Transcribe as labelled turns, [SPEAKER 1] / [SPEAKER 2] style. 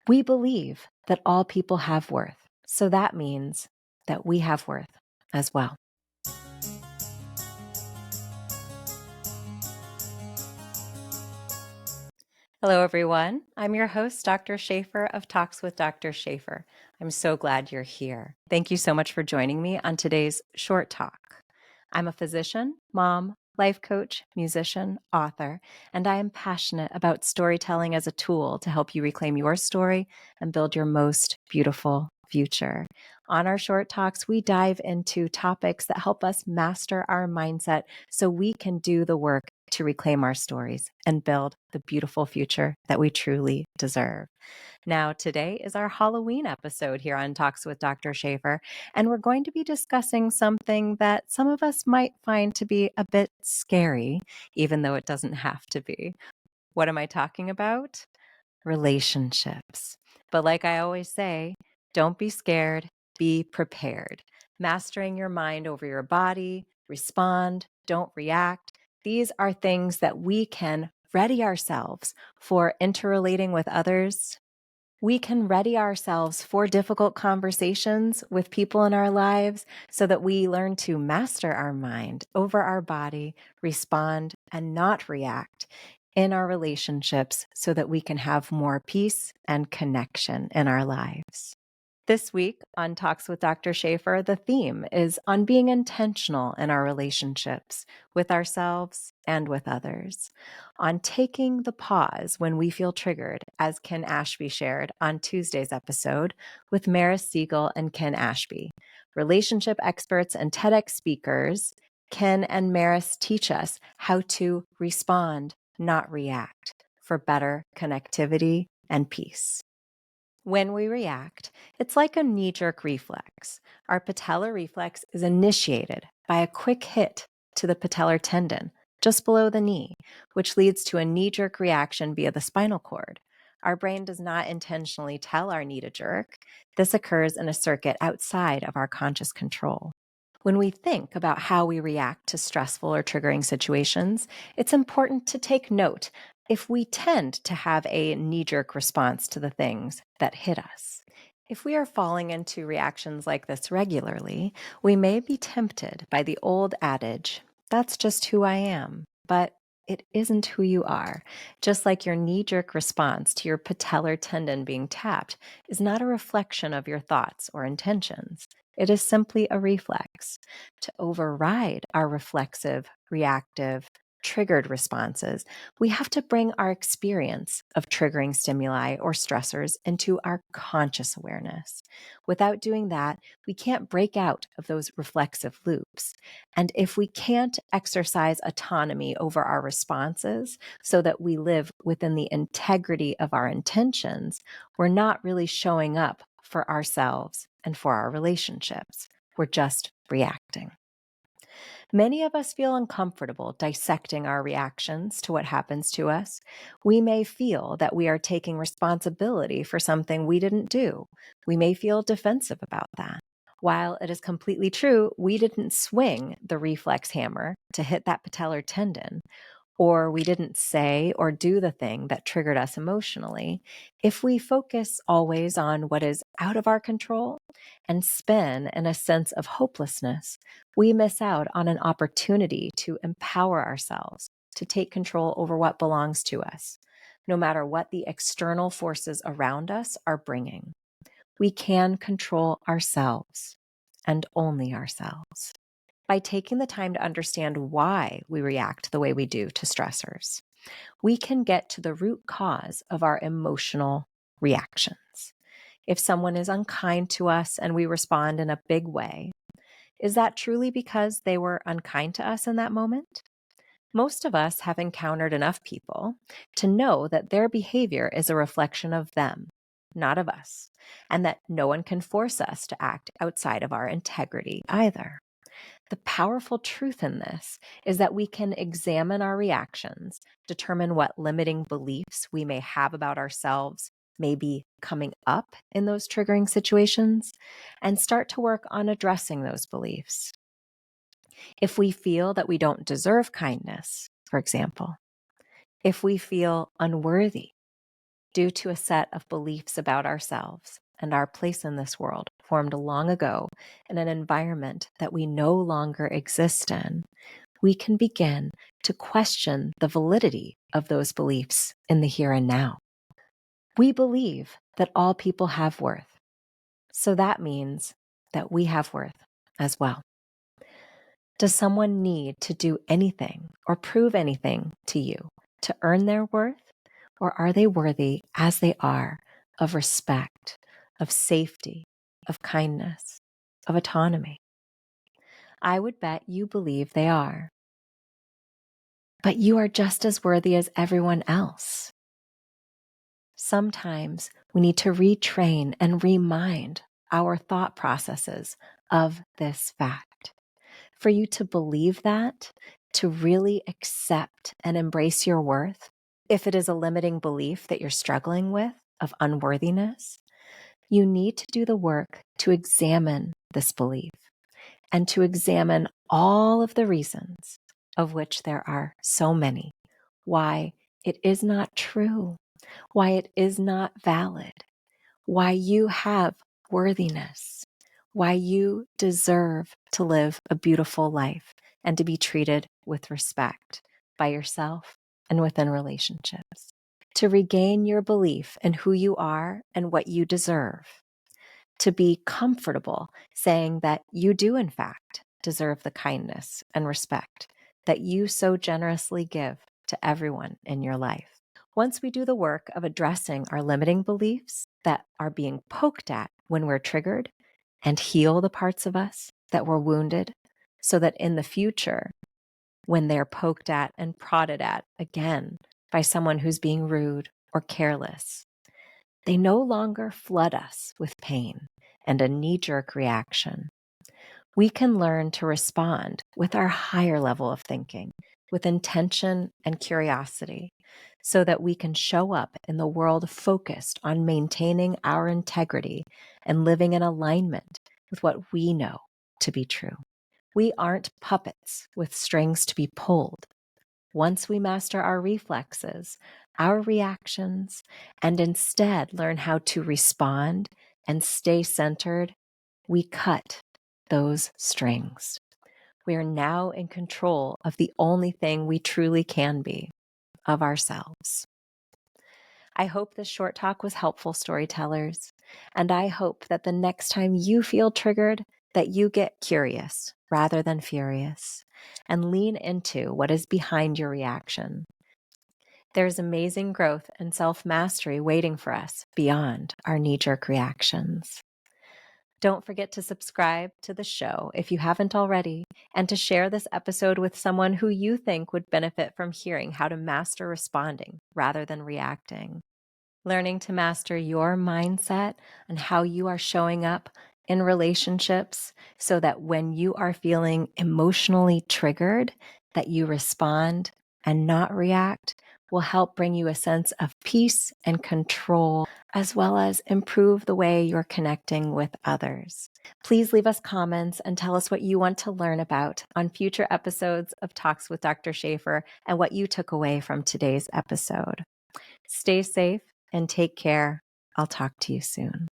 [SPEAKER 1] We believe that all people have worth, so that means that we have worth as well. Hello, everyone. I'm your host, Dr. Shafer of Talks with Dr. Shafer. I'm so glad you're here. Thank you so much for joining me on today's short talk. I'm a physician, mom, life coach, musician, author, and I am passionate about storytelling as a tool to help you reclaim your story and build your most beautiful future. On our short talks, we dive into topics that help us master our mindset so we can do the work to reclaim our stories and build the beautiful future that we truly deserve. Now, today is our Halloween episode here on Talks with Dr. Shafer, and we're going to be discussing something that some of us might find to be a bit scary, even though it doesn't have to be. What am I talking about? Relationships. But like I always say, don't be scared, be prepared. Mastering your mind over your body, respond, don't react. These are things that we can ready ourselves for interrelating with others. We can ready ourselves for difficult conversations with people in our lives so that we learn to master our mind over our body, respond, and not react in our relationships so that we can have more peace and connection in our lives. This week on Talks with Dr. Shafer, the theme is on being intentional in our relationships with ourselves and with others, on taking the pause when we feel triggered, as Ken Ashby shared on Tuesday's episode with Maris Siegel and Ken Ashby. Relationship experts and TEDx speakers, Ken and Maris teach us how to respond, not react, for better connectivity and peace. When we react, it's like a knee-jerk reflex. Our patellar reflex is initiated by a quick hit to the patellar tendon just below the knee, which leads to a knee-jerk reaction via the spinal cord. Our brain does not intentionally tell our knee to jerk. This occurs in a circuit outside of our conscious control. When we think about how we react to stressful or triggering situations, it's important to take note if we tend to have a knee-jerk response to the things that hit us. If we are falling into reactions like this regularly, we may be tempted by the old adage, "That's just who I am," but it isn't who you are. Just like your knee-jerk response to your patellar tendon being tapped is not a reflection of your thoughts or intentions. It is simply a reflex. To override our reflexive, reactive, triggered responses, we have to bring our experience of triggering stimuli or stressors into our conscious awareness. Without doing that, we can't break out of those reflexive loops. And if we can't exercise autonomy over our responses so that we live within the integrity of our intentions, we're not really showing up for ourselves and for our relationships. We're just reacting. Many of us feel uncomfortable dissecting our reactions to what happens to us. We may feel that we are taking responsibility for something we didn't do. We may feel defensive about that. While it is completely true, we didn't swing the reflex hammer to hit that patellar tendon, or we didn't say or do the thing that triggered us emotionally, if we focus always on what is out of our control and spin in a sense of hopelessness, we miss out on an opportunity to empower ourselves, to take control over what belongs to us, no matter what the external forces around us are bringing. We can control ourselves and only ourselves by taking the time to understand why we react the way we do to stressors. We can get to the root cause of our emotional reactions. If someone is unkind to us and we respond in a big way, is that truly because they were unkind to us in that moment? Most of us have encountered enough people to know that their behavior is a reflection of them, not of us, and that no one can force us to act outside of our integrity either. The powerful truth in this is that we can examine our reactions, determine what limiting beliefs we may have about ourselves may be coming up in those triggering situations, and start to work on addressing those beliefs. If we feel that we don't deserve kindness, for example, if we feel unworthy, due to a set of beliefs about ourselves and our place in this world formed long ago in an environment that we no longer exist in, we can begin to question the validity of those beliefs in the here and now. We believe that all people have worth, so that means that we have worth as well. Does someone need to do anything or prove anything to you to earn their worth? Or are they worthy as they are of respect, of safety, of kindness, of autonomy? I would bet you believe they are. But you are just as worthy as everyone else. Sometimes we need to retrain and remind our thought processes of this fact. For you to believe that, to really accept and embrace your worth, if it is a limiting belief that you're struggling with of unworthiness, you need to do the work to examine this belief and to examine all of the reasons, of which there are so many, why it is not true, why it is not valid, why you have worthiness, why you deserve to live a beautiful life and to be treated with respect by yourself and within relationships. To regain your belief in who you are and what you deserve. To be comfortable saying that you do, in fact, deserve the kindness and respect that you so generously give to everyone in your life. Once we do the work of addressing our limiting beliefs that are being poked at when we're triggered and heal the parts of us that were wounded, so that in the future, when they're poked at and prodded at again by someone who's being rude or careless, they no longer flood us with pain and a knee-jerk reaction. We can learn to respond with our higher level of thinking, with intention and curiosity, so that we can show up in the world focused on maintaining our integrity and living in alignment with what we know to be true. We aren't puppets with strings to be pulled. Once we master our reflexes, our reactions, and instead learn how to respond and stay centered, we cut those strings. We are now in control of the only thing we truly can be, of ourselves. I hope this short talk was helpful, storytellers, and I hope that the next time you feel triggered, that you get curious rather than furious and lean into what is behind your reaction. There's amazing growth and self-mastery waiting for us beyond our knee-jerk reactions. Don't forget to subscribe to the show if you haven't already, and to share this episode with someone who you think would benefit from hearing how to master responding rather than reacting. Learning to master your mindset and how you are showing up in relationships so that when you are feeling emotionally triggered, that you respond and not react will help bring you a sense of peace and control, as well as improve the way you're connecting with others. Please leave us comments and tell us what you want to learn about on future episodes of Talks with Dr. Shafer and what you took away from today's episode. Stay safe and take care. I'll talk to you soon.